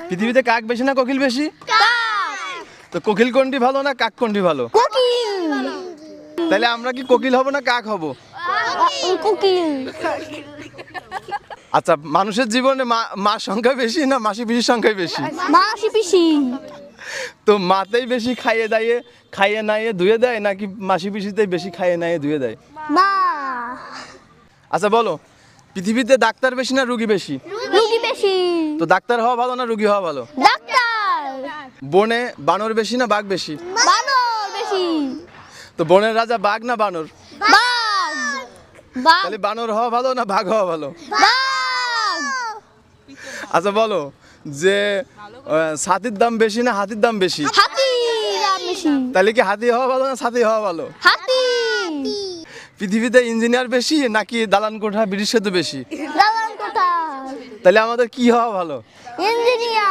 পৃথিবীতে কাক বেশি না কোকিল বেশি? তো কোকিল কোনটি ভালো না কাক কোনটি ভালো? তাহলে আমরা কি কোকিল হব না কাক হব? আচ্ছা, মানুষের জীবনে মার সংখ্যা বেশি না মাসি পিসির সংখ্যা বেশি? মাসি পিসি। তো মাতেই বেশি খাইয়ে নাইয়ে ধুয়ে দেয় নাকি মাসি পিসিতেই বেশি খাইয়ে নাইয়ে ধুয়ে দেয়? মা। আচ্ছা বলো, পৃথিবীতে ডাক্তার বেশি না রুগী বেশি? রুগী বেশি। তো ডাক্তার হওয়া ভালো না রুগী হওয়া ভালো? ডাক্তার। বনে বানর বেশি না বাঘ বেশি? বানর বেশি। তো বনের রাজা বাঘ না বানর? বাঘ। বাঘ। তাহলে বানর হওয়া ভালো না বাঘ হওয়া ভালো? বাঘ। আচ্ছা বলো যে ছাতির দাম বেশি না হাতির দাম বেশি? হাতি দাম বেশি। তাহলে কি হাতি হওয়া ভালো না ছাতি হওয়া ভালো? হাতি। পৃথিবীতে ইঞ্জিনিয়ার বেশি নাকি দালান কোঠা ব্রিটিশ সেতু বেশি? দালান কোঠা। তাহলে আমাদের কি হওয়া ভালো? ইঞ্জিনিয়ার।